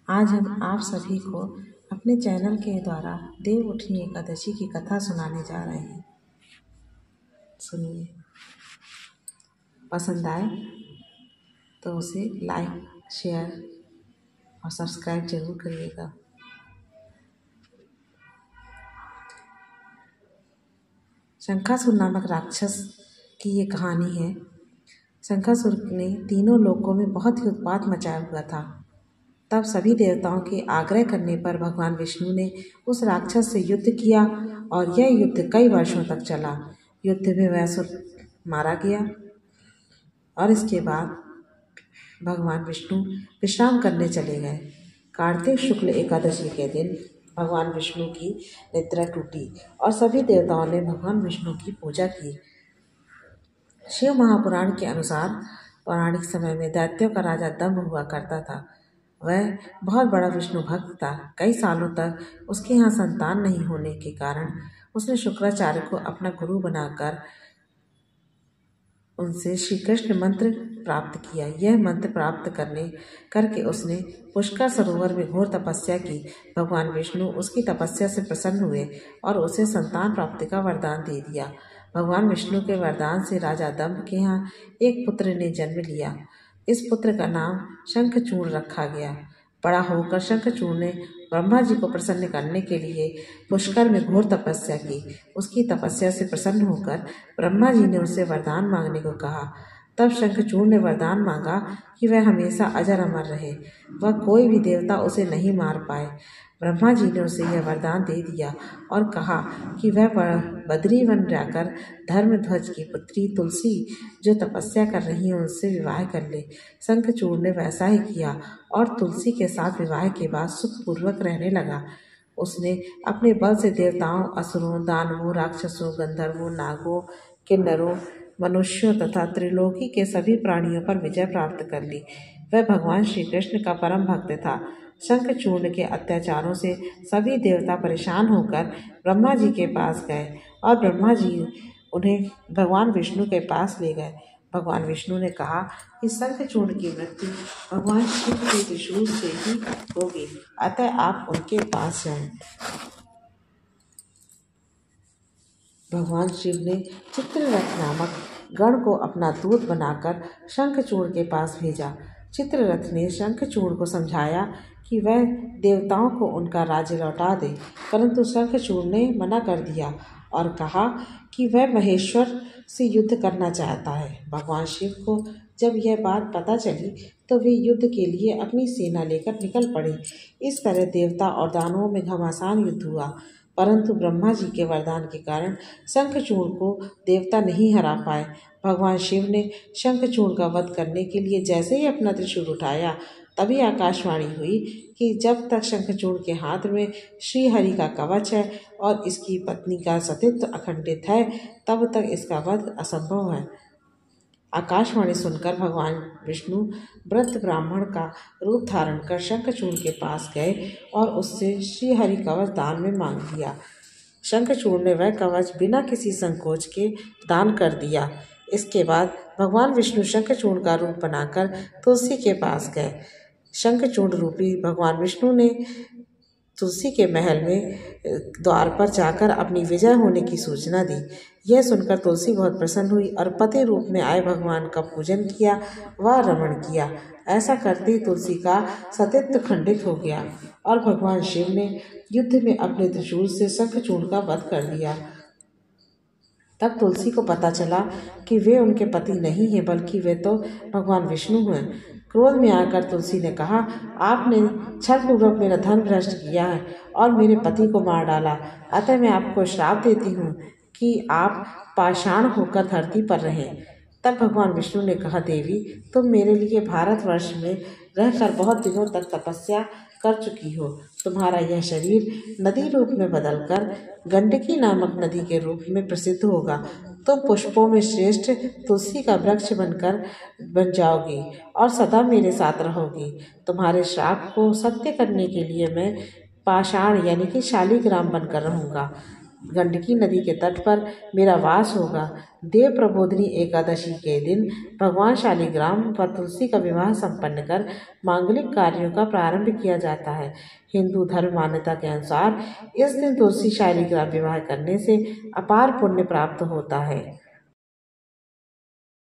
आज हम आप सभी को अपने चैनल के द्वारा देव उठनी एकादशी की कथा सुनाने जा रहे हैं। सुनिए। पसंद आए तो उसे लाइक, शेयर और सब्सक्राइब जरूर करिएगा। शंखासुर नामक राक्षस की ये कहानी है। शंखासुर ने तीनों लोकों में बहुत ही उत्पात मचाया हुआ था। तब सभी देवताओं के आग्रह करने पर भगवान विष्णु ने उस राक्षस से युद्ध किया और यह युद्ध कई वर्षों तक चला। युद्ध में वह असुर मारा गया और इसके बाद भगवान विष्णु विश्राम करने चले गए। कार्तिक शुक्ल एकादशी के दिन भगवान विष्णु की निद्रा टूटी और सभी देवताओं ने भगवान विष्णु की पूजा की। शिव महापुराण के अनुसार पौराणिक समय में दैत्यों का राजा दंभ हुआ करता था। वह बहुत बड़ा विष्णु भक्त था। कई सालों तक उसके यहाँ संतान नहीं होने के कारण उसने शुक्राचार्य को अपना गुरु बनाकर उनसे श्री कृष्ण मंत्र प्राप्त किया। यह मंत्र प्राप्त करके उसने पुष्कर सरोवर में घोर तपस्या की। भगवान विष्णु उसकी तपस्या से प्रसन्न हुए और उसे संतान प्राप्ति का वरदान दे दिया। भगवान विष्णु के वरदान से राजा दंभ के यहाँ एक पुत्र ने जन्म लिया। इस पुत्र का नाम शंखचूड़ रखा गया। बड़ा होकर शंखचूड़ ने ब्रह्मा जी को प्रसन्न करने के लिए पुष्कर में घोर तपस्या की। उसकी तपस्या से प्रसन्न होकर ब्रह्मा जी ने उससे वरदान मांगने को कहा। तब शंखचूड़ ने वरदान मांगा कि वह हमेशा अजर अमर रहे, वह कोई भी देवता उसे नहीं मार पाए। ब्रह्मा जी ने उसे यह वरदान दे दिया और कहा कि वह बद्री वन जाकर धर्मध्वज की पुत्री तुलसी जो तपस्या कर रही है उनसे विवाह कर ले। शंखचूड़ ने वैसा ही किया और तुलसी के साथ विवाह के बाद सुखपूर्वक रहने लगा। उसने अपने बल से देवताओं, असुरों, दानवों, राक्षसों, गंधर्वों, नागों, किन्नरों, मनुष्यों तथा त्रिलोकी के सभी प्राणियों पर विजय प्राप्त कर ली। वह भगवान श्री कृष्ण का परम भक्त था। शंखचूड़ के अत्याचारों से सभी देवता परेशान होकर ब्रह्मा जी के पास गए और ब्रह्मा जी उन्हें भगवान विष्णु के पास ले गए। भगवान विष्णु ने कहा कि शंखचूड़ की मृत्यु भगवान शिव के त्रिशूल से ही होगी, अतः आप उनके पास जाएं। भगवान शिव ने चित्ररथ नामक गण को अपना दूत बनाकर शंखचूड़ के पास भेजा। चित्ररथ ने शंखचूड़ को समझाया कि वह देवताओं को उनका राज्य लौटा दे, परंतु शंखचूड़ ने मना कर दिया और कहा कि वह महेश्वर से युद्ध करना चाहता है। भगवान शिव को जब यह बात पता चली तो वे युद्ध के लिए अपनी सेना लेकर निकल पड़े। इस तरह देवता और दानवों में घमासान युद्ध हुआ, परंतु ब्रह्मा जी के वरदान के कारण शंखचूड़ को देवता नहीं हरा पाए। भगवान शिव ने शंखचूड़ का वध करने के लिए जैसे ही अपना त्रिशूल उठाया, तभी आकाशवाणी हुई कि जब तक शंखचूड़ के हाथ में श्री हरि का कवच है और इसकी पत्नी का सतीत्व अखंडित है, तब तक इसका वध असंभव है। आकाशवाणी सुनकर भगवान विष्णु वृद्ध ब्राह्मण का रूप धारण कर शंखचूड़ के पास गए और उससे श्री हरि कवच दान में मांग लिया। शंखचूड़ ने वह कवच बिना किसी संकोच के दान कर दिया। इसके बाद भगवान विष्णु शंखचूड़ का रूप बनाकर तुलसी के पास गए। शंखचूड़ रूपी भगवान विष्णु ने तुलसी के महल में द्वार पर जाकर अपनी विजय होने की सूचना दी। यह सुनकर तुलसी बहुत प्रसन्न हुई और पति रूप में आए भगवान का पूजन किया व रमण किया। ऐसा करते ही तुलसी का सतीत्व खंडित हो गया और भगवान शिव ने युद्ध में अपने त्रिशूल से शंखचूड़ का वध कर दिया। तब तुलसी को पता चला कि वे उनके पति नहीं हैं, बल्कि वे तो भगवान विष्णु हैं। क्रोध में आकर तुलसी ने कहा, आपने छलपूर्वक मेरा धन भ्रष्ट किया है और मेरे पति को मार डाला, अतः मैं आपको श्राप देती हूँ कि आप पाषाण होकर धरती पर रहें। तब भगवान विष्णु ने कहा, देवी, तुम मेरे लिए भारतवर्ष में रहकर बहुत दिनों तक तपस्या कर चुकी हो। तुम्हारा यह शरीर नदी रूप में बदलकर गंडकी नामक नदी के रूप में प्रसिद्ध होगा। तुम पुष्पों में श्रेष्ठ तुलसी का वृक्ष बन जाओगी और सदा मेरे साथ रहोगी। तुम्हारे श्राप को सत्य करने के लिए मैं पाषाण यानी कि शालिग्राम बनकर रहूँगा। गंडकी नदी के तट पर मेरा वास होगा। देव प्रबोधिनी एकादशी के दिन भगवान शालिग्राम व तुलसी का विवाह संपन्न कर मांगलिक कार्यों का प्रारंभ किया जाता है। हिंदू धर्म मान्यता के अनुसार इस दिन तुलसी शालिग्राम विवाह करने से अपार पुण्य प्राप्त होता है।